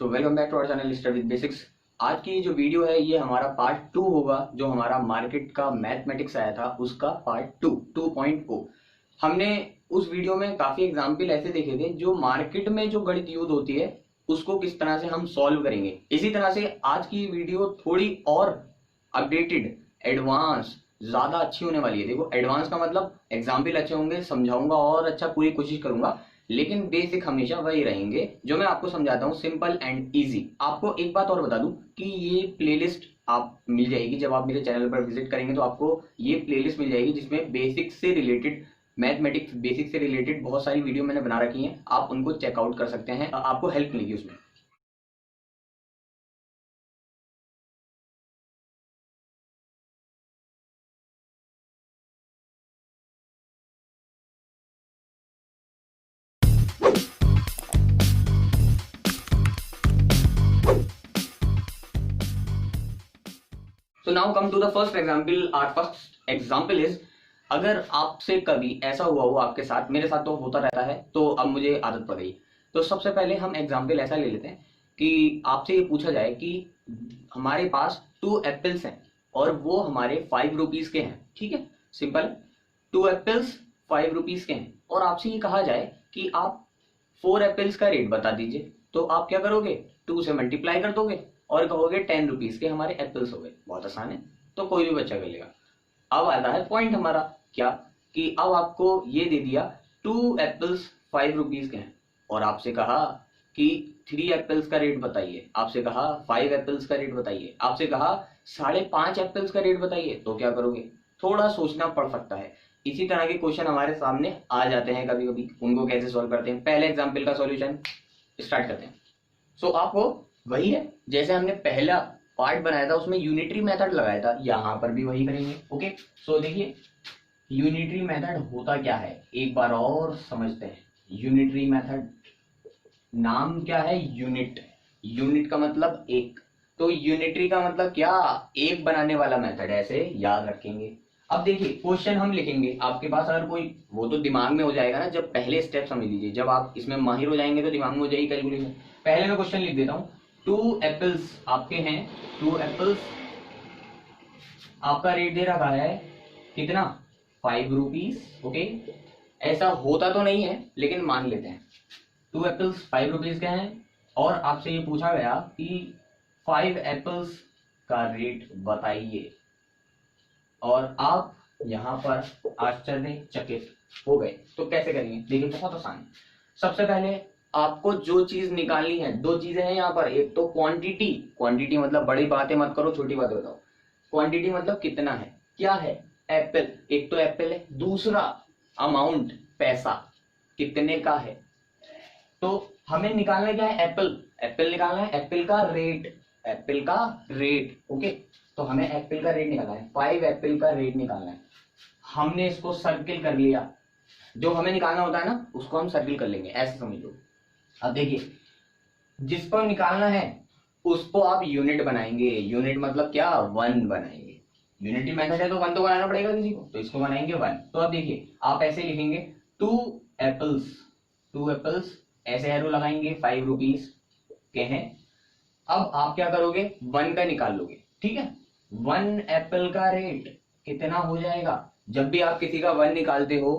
So welcome back to our channel study with basics. आज की जो वीडियो है ये हमारा पार्ट 2 होगा। जो हमारा मार्केट का मैथमेटिक्स आया था उसका पार्ट 2 2.0। हमने उस वीडियो में काफी एग्जाम्पल ऐसे देखे थे जो मार्केट में जो गणित यूज होती है उसको किस तरह से हम सॉल्व करेंगे। इसी तरह से आज की वीडियो थोड़ी और अपडेटेड, एडवांस, ज्यादा अच्छी होने वाली है। देखो, एडवांस का मतलब एग्जाम्पल अच्छे होंगे, समझाऊंगा और अच्छा पूरी कोशिश करूंगा, लेकिन बेसिक हमेशा वही रहेंगे जो मैं आपको समझाता हूँ, सिंपल एंड इजी। आपको एक बात और बता दूं कि ये प्लेलिस्ट आप मिल जाएगी जब आप मेरे चैनल पर विजिट करेंगे, तो आपको ये प्लेलिस्ट मिल जाएगी जिसमें बेसिक से रिलेटेड, मैथमेटिक्स बेसिक से रिलेटेड बहुत सारी वीडियो मैंने बना रखी हैं। आप उनको चेकआउट कर सकते हैं, आपको हेल्प मिलेगी उसमें। So now come to the first example. Our first example is, अगर आपसे कभी ऐसा हुआ हो आपके साथ, मेरे साथ तो होता रहता है, तो अब मुझे आदत पड़ गई। तो सबसे पहले हम एग्जाम्पल ऐसा ले लेते हैं कि आपसे ये पूछा जाए कि हमारे पास 2 एप्पल्स हैं और वो हमारे 5 रुपीज के हैं। ठीक है, सिंपल। 2 एप्पल्स 5 रुपीज के हैं और आपसे ये कहा जाए कि आप 4 एप्पल्स का रेट बता दीजिए। तो आप क्या करोगे, 2 से मल्टीप्लाई कर दोगे और कहोगे 10 रुपीज के हमारे एप्पल्स हो गए। बहुत आसान है, तो कोई भी बच्चा कर लेगा। अब आता है पॉइंट हमारा, क्या कि अब आपको ये दे दिया 2 एप्पल्स 5 रुपीज के हैं और आपसे कहा कि 3 एप्पल्स का रेट बताइए, आपसे कहा 5 एप्पल्स का रेट बताइए, आपसे कहा 5.5 एप्पल्स का रेट बताइए। तो क्या करोगे, थोड़ा सोचना पड़ सकता है। इसी तरह के क्वेश्चन हमारे सामने आ जाते हैं कभी कभी, उनको कैसे सॉल्व करते हैं। पहले एग्जाम्पल का सॉल्यूशन स्टार्ट करते हैं। सो आपको वही है जैसे हमने पहला पार्ट बनाया था उसमें यूनिटरी मेथड लगाया था, यहां पर भी वही करेंगे। ओके, सो देखिए यूनिटरी मेथड होता क्या है एक बार और समझते हैं। यूनिटरी मेथड नाम क्या है, यूनिट। यूनिट का मतलब एक, तो यूनिटरी का मतलब क्या, एक बनाने वाला मेथड, ऐसे याद रखेंगे। अब देखिए क्वेश्चन हम लिखेंगे, आपके पास अगर कोई, वो तो दिमाग में हो जाएगा ना जब पहले स्टेप समझ लीजिए। जब आप इसमें माहिर हो जाएंगे तो दिमाग में हो जाएगी कैलकुलेशन। पहले मैं क्वेश्चन लिख देता हूँ। 2 एप्पल्स आपके हैं, 2 एप्पल्स, आपका रेट दे रखा है कितना, 5 रुपीज। ओके, ऐसा होता तो नहीं है लेकिन मान लेते हैं 2 एप्पल्स 5 रुपीज के हैं और आपसे ये पूछा गया कि 5 एप्पल्स का रेट बताइए और आप यहां पर आश्चर्यचकित हो गए। तो कैसे करेंगे, देखिए बहुत आसान है। सबसे पहले आपको जो चीज निकालनी है, 2 चीजें हैं यहाँ पर। एक तो क्वांटिटी, क्वांटिटी मतलब बड़ी बातें मत करो, छोटी बातें बताओ। क्वांटिटी मतलब कितना है, क्या है, एप्पल, एक तो एप्पल है। दूसरा अमाउंट, पैसा कितने का है। तो हमें निकालना क्या है, एप्पल, एप्पल निकालना है, एप्पल का रेट, एप्पल का रेट। ओके, तो हमें एप्पल का रेट निकालना है, 5 एप्पल का रेट निकालना है। हमने इसको सर्किल कर लिया, जो हमें निकालना होता है ना उसको हम सर्किल कर लेंगे, ऐसे समझ लो। अब देखिए जिसको निकालना है उसको आप यूनिट बनाएंगे। यूनिट मतलब क्या, 1 बनाएंगे। यूनिटी मेथड है तो 1 तो बनाना पड़ेगा किसी को, तो इसको बनाएंगे 1। तो अब देखिए आप ऐसे लिखेंगे 2 एप्पल्स, 2 एप्पल्स, ऐसे एरो लगाएंगे, 5 रुपीज के हैं। अब आप क्या करोगे, 1 का निकाल लोगे। ठीक है, 1 एप्पल का रेट कितना हो जाएगा। जब भी आप किसी का 1 निकालते हो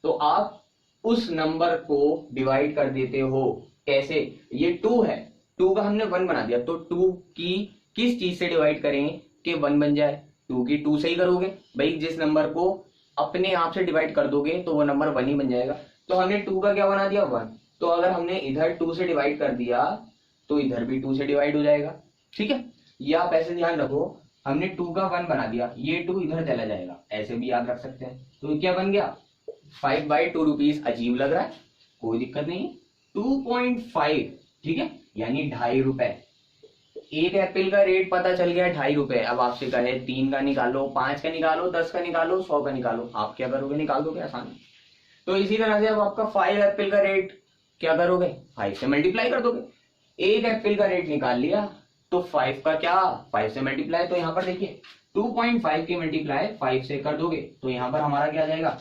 तो आप उस नंबर को डिवाइड कर देते हो। कैसे, ये 2 है, 2 का हमने 1 बना दिया, तो 2 की किस चीज से डिवाइड करें कि 1 बन जाए। 2 की 2 से ही करोगे भाई, जिस नंबर को अपने आप से डिवाइड कर दोगे तो वो नंबर 1 ही बन जाएगा। तो हमने 2 का क्या बना दिया, 1। तो अगर हमने इधर 2 से डिवाइड कर दिया तो इधर भी 2 से डिवाइड हो जाएगा। ठीक है, ये आप ऐसे ध्यान रखो, हमने 2 का 1 बना दिया, ये 2 इधर चला जाएगा, ऐसे भी याद रख सकते हैं। तो क्या बन गया, 5/2 रुपीज। अजीब लग रहा है, कोई दिक्कत नहीं, 2.5, ठीक है, यानी 2.5 रुपए। एक एप्पल का रेट पता चल गया 2.5 रुपए। अब आपसे कहे 3 का निकालो, 5 का निकालो, 10 का निकालो, 100 का निकालो, आप क्या करोगे, निकाल दोगे, आसान है। तो इसी तरह से अब आपका 5 एप्पल का रेट क्या करोगे, 5 से मल्टीप्लाई कर दोगे। एक एप्पल का रेट निकाल लिया तो 5 का क्या, 5 से मल्टीप्लाई। तो यहां पर देखिए 2.5 की मल्टीप्लाई 5 से कर दोगे तो यहां पर हमारा क्या आ जाएगा,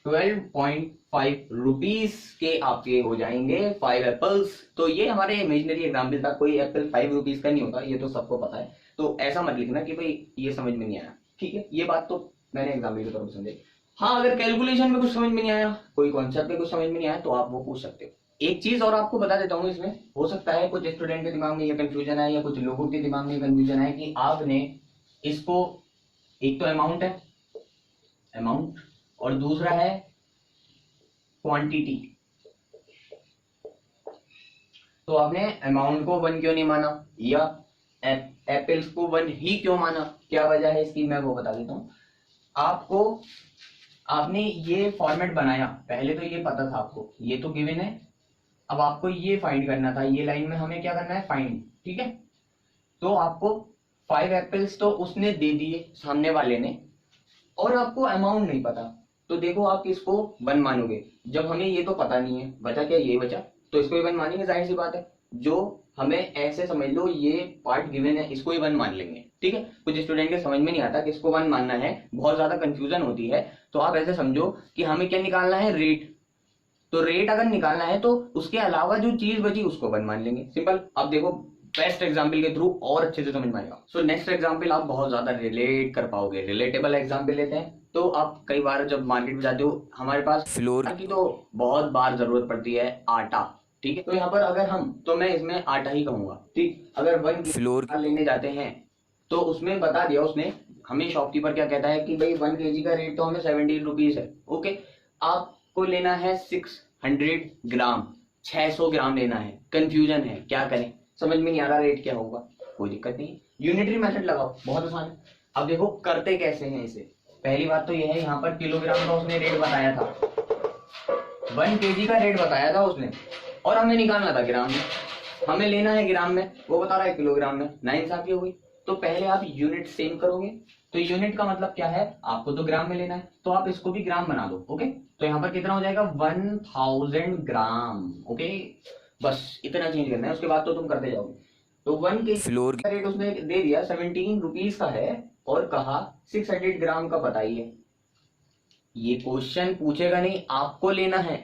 12.5 रुपीज के आपके हो जाएंगे 5 एप्पल्स। तो ये हमारे इमेजिनरी एग्जाम्पल था, कोई एप्पल 5 रुपीज का नहीं होता, ये तो सबको पता है। तो ऐसा मत लिखना कि भाई ये समझ में नहीं आया, ठीक है, ये बात तो मैंने एग्जाम्पल की तरफ समझे। हाँ, अगर कैलकुलेशन में कुछ समझ में नहीं आया, कोई कॉन्सेप्ट में कुछ समझ में नहीं आया, तो आप वो पूछ सकते हो। एक चीज और आपको बता देता हूँ, इसमें हो सकता है कुछ स्टूडेंट के दिमाग में ये कंफ्यूजन है या कुछ लोगों के दिमाग में कंफ्यूजन है कि आपने इसको, एक तो अमाउंट है, अमाउंट, और दूसरा है क्वांटिटी। तो आपने अमाउंट को 1 क्यों नहीं माना या एप्पल्स को 1 ही क्यों माना, क्या वजह है इसकी, मैं वो बता देता हूँ आपको। आपने ये फॉर्मेट बनाया, पहले तो ये पता था आपको, ये तो गिवन है, अब आपको ये फाइंड करना था, ये लाइन में हमें क्या करना है, फाइंड, ठीक है। तो आपको 5 एप्पल्स तो उसने दे दिए सामने वाले ने, और आपको अमाउंट नहीं पता, तो देखो आप किसको 1 मानोगे, जब हमें ये तो पता नहीं है, बचा क्या, ये बचा, तो इसको ही 1 मानेंगे, जाहिर सी बात है। जो हमें ऐसे समझ लो ये पार्ट गिवन है, इसको ही 1 मान लेंगे, ठीक है। कुछ स्टूडेंट के समझ में नहीं आता कि इसको 1 मानना है, बहुत ज्यादा कंफ्यूजन होती है, तो आप ऐसे समझो कि हमें क्या निकालना है, रेट। तो रेट अगर निकालना है तो उसके अलावा जो चीज बची उसको 1 मान लेंगे, सिंपल। अब देखो बेस्ट एग्जाम्पल के थ्रू और अच्छे से समझ में आएगा। सो नेक्स्ट एग्जाम्पल आप बहुत ज्यादा रिलेट कर पाओगे, रिलेटेबल एग्जाम्पल लेते हैं। तो आप कई बार जब मार्केट में जाते हो, हमारे पास फ्लोर की तो बहुत बार जरूरत पड़ती है, आटा, ठीक है। तो यहाँ पर अगर हम, तो मैं इसमें आटा ही कहूंगा, ठीक। अगर 1 फ्लोर लेने जाते हैं तो उसमें बता दिया उसने हमें, शॉपकीपर क्या कहता है कि भाई 1 kg का रेट तो हमें 17 रुपीज है, ओके। आपको लेना है 600 ग्राम, 600 ग्राम लेना है, कंफ्यूजन है, क्या करें, समझ में नहीं आ रहा रेट क्या होगा, कोई दिक्कत नहीं, यूनिटरी मेथड लगाओ, बहुत आसान है। अब देखो करते कैसे हैं इसे। पहली बात तो यह है, यहाँ पर किलोग्राम का उसने रेट बताया था, 1 kg का रेट बताया था उसने, और हमें निकालना था ग्राम में, हमें लेना है ग्राम में, वो बता रहा है किलोग्राम में, नाइंसाफी हो गई। तो पहले आप यूनिट सेम करोगे, तो यूनिट का मतलब क्या है, आपको तो ग्राम में लेना है, तो आप इसको भी ग्राम बना दो, ओके। तो यहाँ पर कितना हो जाएगा, 1000 ग्राम, ओके। बस इतना चेंज करना है, उसके बाद तो तुम करते जाओगे। तो 1 के फ्लोर का रेट उसने दे दिया 17 रुपीज का है, और कहा 600 ग्राम का बताइए। ये क्वेश्चन पूछेगा नहीं, आपको लेना है,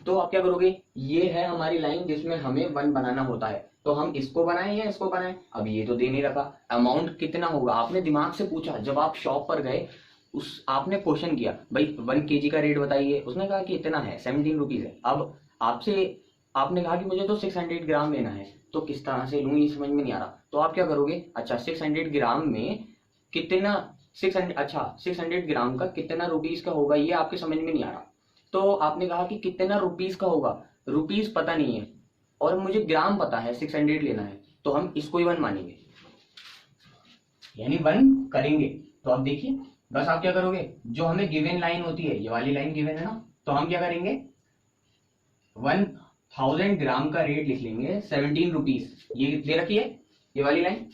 तो आप क्या करोगे, ये है हमारी लाइन जिसमें हमें 1 बनाना होता है, तो हम इसको बनाएं या इसको बनाएं। अब ये तो दे नहीं रखा, अमाउंट कितना होगा आपने दिमाग से पूछा, जब आप शॉप पर गए उस आपने क्वेश्चन किया भाई 1 kg का रेट बताइए, उसने कहा कि इतना है, 17 रुपीज है। अब आपसे आपने कहा कि मुझे तो 600 ग्राम लेना है, तो किस तरह से लूं ये समझ में नहीं आ रहा, तो आप क्या करोगे, अच्छा 600 ग्राम में कितना, 600, अच्छा 600 ग्राम का कितना रुपीज का होगा, ये आपके समझ में नहीं आ रहा। तो आपने कहा कि कितना रुपीज का होगा, रुपीज पता नहीं है और मुझे ग्राम पता है, 600 लेना है, तो हम इसको ही 1 मानेंगे, यानी 1 करेंगे। तो आप देखिए, बस आप क्या करोगे, जो हमें गिवन लाइन होती है, ये वाली लाइन गिवन है ना, तो हम क्या करेंगे, 1000 ग्राम का रेट लिख लेंगे 17 रुपीज, ये दे रखी है ये वाली लाइन।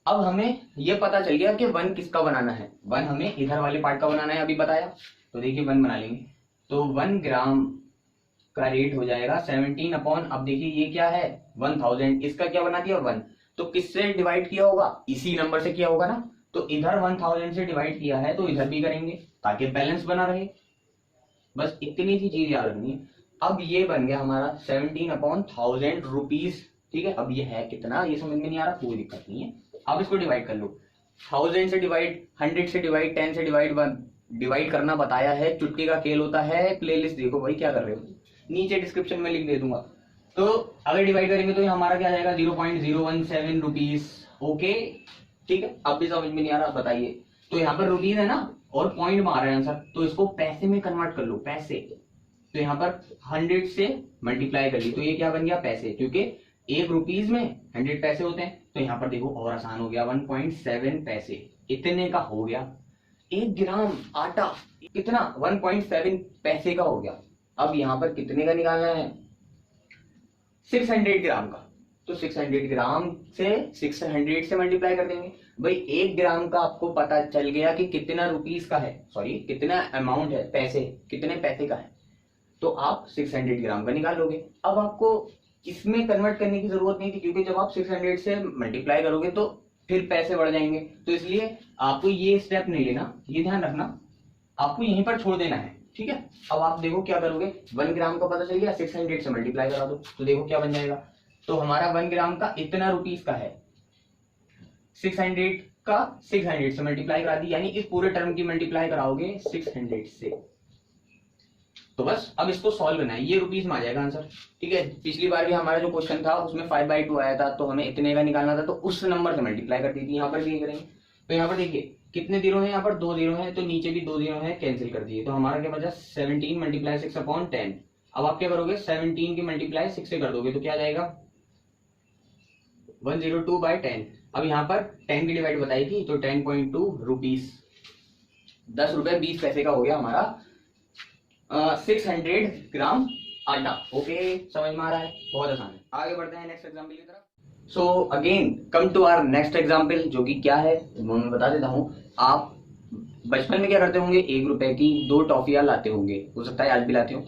अब हमें ये पता चल गया कि 1 किसका बनाना है, 1 हमें इधर वाले पार्ट का बनाना है, अभी बताया, तो देखिए 1 बना लेंगे। तो 1 ग्राम का रेट हो जाएगा 17 अपॉन, अब देखिए ये क्या है 1000, इसका क्या बना दिया 1, तो किससे डिवाइड किया होगा, इसी नंबर से किया होगा ना, तो इधर 1000 से डिवाइड किया है तो इधर भी करेंगे ताकि बैलेंस बना रहे, बस इतनी सी चीज याद रखनी है। अब ये बन गया हमारा 17 अपॉन 1000 रुपीज, ठीक है। अब ये है कितना, ये समझ में नहीं आ रहा, कोई दिक्कत नहीं है, अब इसको डिवाइड कर लो, 1000 से डिवाइड, 100 से डिवाइड, 10 से डिवाइड करना बताया है, चुटकी का खेल होता है, प्लेलिस्ट देखो भाई क्या कर रहे हो, नीचे डिस्क्रिप्शन में लिंक दे दूंगा। तो अगर डिवाइड करेंगे तो हमारा क्या जाएगा 0.017 रुपीज, ओके, ठीक है। अब भी समझ में नहीं आ रहा, बताइए, तो यहाँ पर रुपीज है ना, और पॉइंट मार रहे हैं आंसर, तो इसको पैसे में कन्वर्ट कर लो, पैसे, तो यहाँ पर 100 से मल्टीप्लाई कर ली, तो ये क्या बन गया, पैसे, क्योंकि 1 रुपीज में 100 पैसे होते हैं। तो यहाँ पर देखो और आसान हो गया, 1.7 पैसे, इतने का हो गया। 1 ग्राम आटा कितना, 1.7 पैसे का हो गया। अब यहाँ पर कितने का निकालना है, 600 ग्राम का, तो 600 ग्राम से 600 से मल्टीप्लाई कर देंगे। भाई 1 ग्राम का आपको पता चल गया कि कितना रुपीस का है, सॉरी कितना अमाउंट है, पैसे, कितने पैसे का है, तो आप 600 ग्राम का निकाल लोगे। अब आपको इसमें कन्वर्ट करने की जरूरत नहीं थी, क्योंकि जब आप 600 से मल्टीप्लाई करोगे तो फिर पैसे बढ़ जाएंगे, तो इसलिए आपको ये स्टेप नहीं लेना, ये ध्यान रखना, आपको यहीं पर छोड़ देना है, ठीक है। अब आप देखो क्या करोगे, 1 ग्राम का पता चल गया, 600 से मल्टीप्लाई करा दो तो देखो क्या बन जाएगा। तो हमारा 1 ग्राम का इतना रुपीस का है, 600 का 600 से मल्टीप्लाई करा दी, यानी इस पूरे टर्म की मल्टीप्लाई कराओगे 600 से। तो बस अब इसको सॉल्व करना है, ये रुपीस में आ जाएगा आंसर। ठीक है, पिछली बार भी हमारा जो क्वेश्चन था उसमें 5/2 आया था, तो हमें इतने का निकालना था, तो उस नंबर से मल्टीप्लाई कर दी थी। यहाँ पर भी करेंगे, तो यहाँ पर देखिए कितने जीरो है, यहाँ पर 2 जीरो है, तो नीचे भी 2 जीरो है, कैंसिल कर दिए, तो हमारा क्या बचा 17 मल्टीप्लाई 6/10। अब आप क्या करोगे, 17 की मल्टीप्लाई 6 से कर दोगे तो क्या आ जाएगा 102/10। अब यहाँ पर 10 की डिवाइड बताई थी, तो 10.2 रुपीस, 10 रुपए 20 पैसे का हो गया हमारा 600 ग्राम आटा। ओके, समझ में आ रहा है, बहुत आसान है। आगे बढ़ते हैं नेक्स्ट एग्जाम्पल की तरफ। So again come to our next example, जो कि क्या है मैं बता देता हूँ। आप बचपन में क्या करते होंगे, 1 रुपए की 2 टॉफियां लाते होंगे, हो सकता है आज भी लाते हो।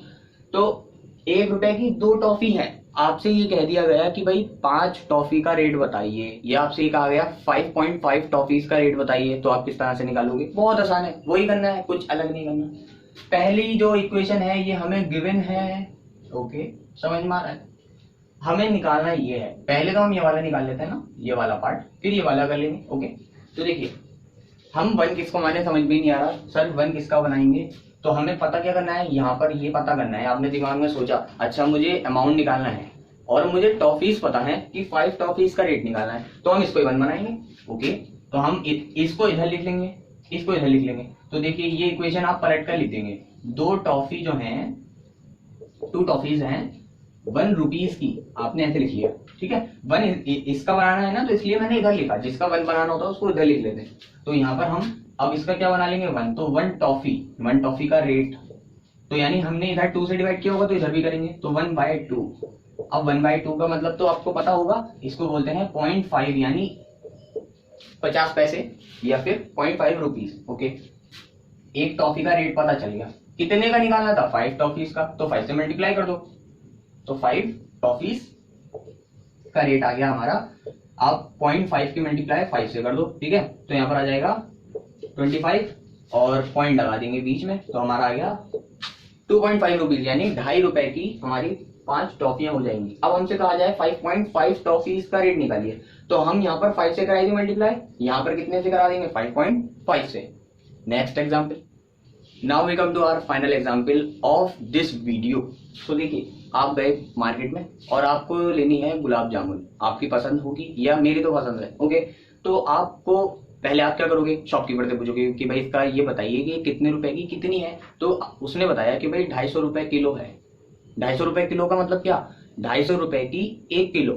तो 1 रुपए की 2 टॉफी है, आपसे ये कह दिया गया कि भाई 5 टॉफी का रेट बताइए, या आपसे ये कहा गया 5.5 टॉफीज का रेट बताइए, तो आप किस तरह से निकालोगे। बहुत आसान है, वही करना है, कुछ अलग नहीं करना। पहली जो इक्वेशन है ये हमें गिवन है, ओके समझ में आ रहा है। हमें निकालना ये है, पहले तो हम ये वाला निकाल लेते हैं ना, ये वाला पार्ट, फिर ये वाला कर लेंगे। ओके, तो देखिए हम 1 किसको माने समझ में नहीं आ रहा सर, 1 किसका बनाएंगे। तो हमें पता क्या करना है, यहाँ पर ये पता करना है। आपने दिमाग में सोचा अच्छा मुझे अमाउंट निकालना है और मुझे टॉफीज पता है कि 5 टॉफीज का रेट निकालना है, तो हम इसको 1 बनाएंगे। ओके, तो हम इसको इधर लिख लेंगे, इसको इधर लिख लेंगे। तो देखिए ये इक्वेशन आप पलट कर लिख देंगे, 2 टॉफी जो हैं, 2 टॉफीज हैं 1 रुपीज की, आपने ऐसे लिख लिया। ठीक है, 1 इसका बनाना है ना, तो इसलिए मैंने इधर लिखा, जिसका 1 बनाना होता है उसको इधर लिख लेते हैं। तो यहाँ पर हम अब इसका क्या बना लेंगे 1, तो 1 टॉफी का रेट, तो यानी हमने इधर 2 से डिवाइड किया होगा तो इधर भी करेंगे, तो 1/2। अब 1/2 का मतलब तो आपको पता होगा, इसको बोलते हैं 0.5 यानी 50 पैसे या फिर 0.5 रुपीज। ओके, 1 टॉफी का रेट पता चल गया, कितने का निकालना था 5 टॉफीज का, तो 5 से मल्टीप्लाई कर दो, तो 5 टॉफीज का रेट आ गया हमारा। आप 0.5 की मल्टीप्लाई 5 से कर दो, ठीक है, तो यहाँ पर आ जाएगा 25 और पॉइंट लगा देंगे बीच में, तो हमारा आ गया 2.5 रुपीज, यानी 2.5 रुपए की हमारी 5 टॉफियां हो जाएंगी। अब हमसे कहा जाए 5.5 टॉफीज का रेट निकालिए, तो हम यहाँ पर 5 से कराएंगे मल्टीप्लाई, यहाँ पर कितने से करा देंगे 5.5 से। Next example, now we come to our final example of this video. तो देखिए आप गए मार्केट में और आपको लेनी है गुलाब जामुन, आपकी पसंद होगी या मेरी तो पसंद है। ओके, तो आपको पहले आप क्या करोगे, शॉपकीपर से पूछोगे कि भाई इसका ये बताइए कि कितने रुपए की कितनी है। तो उसने बताया कि भाई 250 रुपए किलो है। 250 रुपए किलो का मतलब क्या, 250 रुपए की 1 किलो।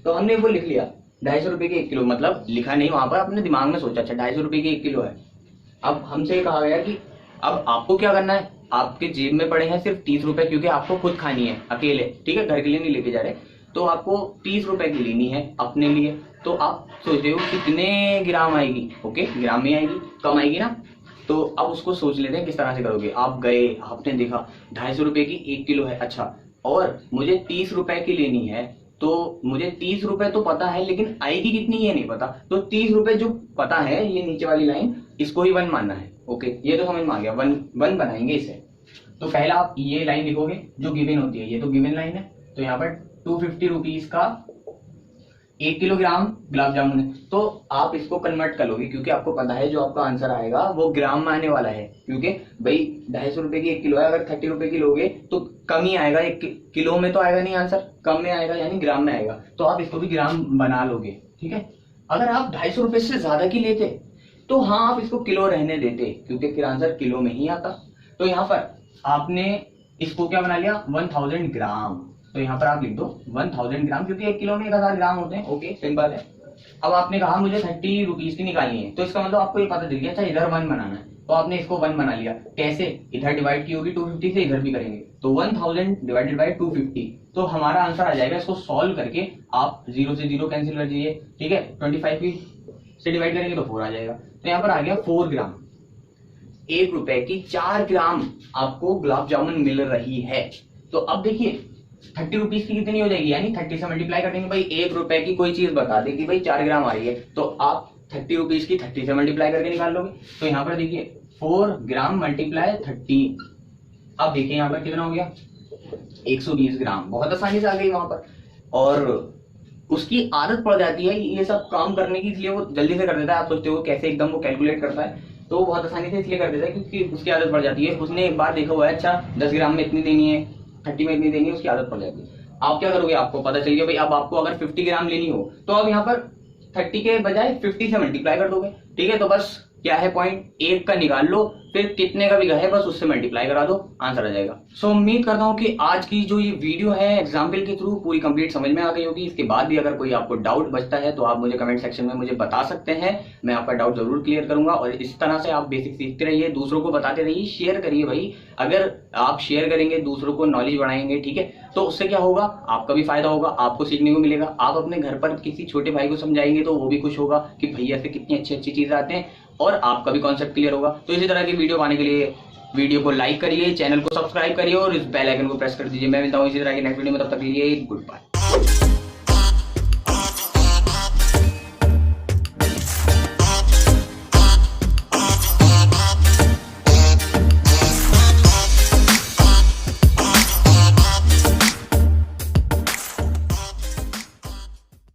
तो हमने वो लिख लिया 250 रुपए की 1 किलो, मतलब लिखा नहीं वहां पर, अपने दिमाग में सोचा अच्छा 250 रुपए की 1 किलो है। अब हमसे कहा गया कि अब आपको क्या करना है, आपके जेब में पड़े हैं सिर्फ 30 रुपए, क्योंकि आपको खुद खानी है अकेले, ठीक है, घर के लिए नहीं लेके जा रहे, तो आपको 30 रुपए की लेनी है अपने लिए। तो आप सोच रहे हो कितने ग्राम आएगी, ओके ग्राम में आएगी, कम आएगी ना। तो अब उसको सोच लेते हैं किस तरह से करोगे। आप गए, आपने देखा 250 रुपए की 1 किलो है, अच्छा और मुझे 30 रुपए की लेनी है, तो मुझे 30 रुपए तो पता है लेकिन आएगी कितनी ये नहीं पता, तो 30 रुपए जो पता है ये नीचे वाली लाइन, इसको ही 1 मानना है। ओके, ये तो समझ में आ गया, 1 बनाएंगे इसे। तो पहला आप ये लाइन लिखोगे जो गिवन होती है, ये तो गिवन लाइन है, तो यहाँ पर 250 रुपीज का 1 किलोग्राम गुलाब जामुन है। तो आप इसको कन्वर्ट कर लोगे, क्योंकि आपको पता है जो आपका आंसर आएगा वो ग्राम में आने वाला है, क्योंकि भाई 250 रुपए की 1 किलो है, अगर 30 रुपए की लोगे तो कम ही आएगा, 1 किलो में तो आएगा नहीं आंसर, कम में आएगा यानी ग्राम में आएगा, तो आप इसको भी ग्राम बना लोगे। ठीक है, अगर आप 250 रुपए से ज्यादा की लेते तो हाँ आप इसको किलो रहने देते, क्योंकि फिर आंसर किलो में ही आता। तो यहाँ पर आपने इसको क्या बना लिया 1000 ग्राम, तो यहाँ पर आप लिख दो 1000 ग्राम, क्योंकि 1 किलो में 1000 ग्राम होते हैं। ओके, सिंपल है। अब आपने कहा मुझे 30 रुपीज की निकालनी है, तो इसका मतलब आपको ये पता चल गया अच्छा इधर 1 बनाना है, तो आपने इसको 1 बना लिया। कैसे, इधर डिवाइड की होगी 250 से, इधर भी करेंगे, तो 1000 डिवाइडेड बाई 250, तो हमारा आंसर आ जाएगा। इसको सॉल्व करके आप 0 से 0 कैंसिल कर दीजिए, ठीक है, 25 की से डिवाइड करेंगे तो 4 आ जाएगा, तो यहाँ पर आ गया 4 ग्राम। 1 रुपए की 4 ग्राम आपको गुलाब जामुन मिल रही है। तो अब देखिए 30 रुपीज की कितनी हो जाएगी, यानी 30 से मल्टीप्लाई कर देंगे। भाई 1 रुपए की कोई चीज बता दे कि भाई 4 ग्राम आ रही है, तो आप 30 रुपीज की 30 से मल्टीप्लाई करके निकाल लोगे। तो यहाँ पर देखिए 4 ग्राम मल्टीप्लाई 30, अब देखिए यहाँ पर कितना हो गया 120 ग्राम, बहुत आसानी से आ गई वहां पर। और उसकी आदत पड़ जाती है ये सब काम करने की, इसलिए वो जल्दी से कर देता है। आप सोचते हो कैसे एकदम वो कैलकुलेट करता है, तो वो बहुत आसानी से इसलिए कर देता है क्योंकि उसकी आदत पड़ जाती है। उसने एक बार देखा हुआ है, अच्छा 10 ग्राम में इतनी देनी है, 30 में इतनी देनी है, उसकी आदत पड़ जाती है। आप क्या करोगे, आपको पता चल गया भाई अब आपको अगर 50 ग्राम लेनी हो तो अब यहाँ पर 30 के बजाय 50 से मल्टीप्लाई कर दोगे, ठीक है। तो बस क्या है पॉइंट, एक का निकाल लो, फिर कितने का भी है बस उससे मल्टीप्लाई करा दो, आंसर आ जाएगा। सो उम्मीद करता हूँ कि आज की जो ये वीडियो है एग्जाम्पल के थ्रू पूरी कंप्लीट समझ में आ गई होगी। इसके बाद भी अगर कोई आपको डाउट बचता है तो आप मुझे कमेंट सेक्शन में मुझे बता सकते हैं, मैं आपका डाउट जरूर क्लियर करूंगा। और इस तरह से आप बेसिक सीखते रहिए, दूसरों को बताते रहिए, शेयर करिए भाई। अगर आप शेयर करेंगे, दूसरों को नॉलेज बढ़ाएंगे, ठीक है, तो उससे क्या होगा, आपका भी फायदा होगा, आपको सीखने को मिलेगा। आप अपने घर पर किसी छोटे भाई को समझाएंगे तो वो भी खुश होगा कि भैया से कितनी अच्छी अच्छी चीजें आते हैं, और आपका भी कॉन्सेप्ट क्लियर होगा। तो इसी तरह की वीडियो पाने के लिए वीडियो को लाइक करिए, चैनल को सब्सक्राइब करिए और इस बेल आइकन को प्रेस कर दीजिए। मैं मिलता हूँ इसी तरह की नेक्स्ट वीडियो में, तब तक के लिए गुड बाय।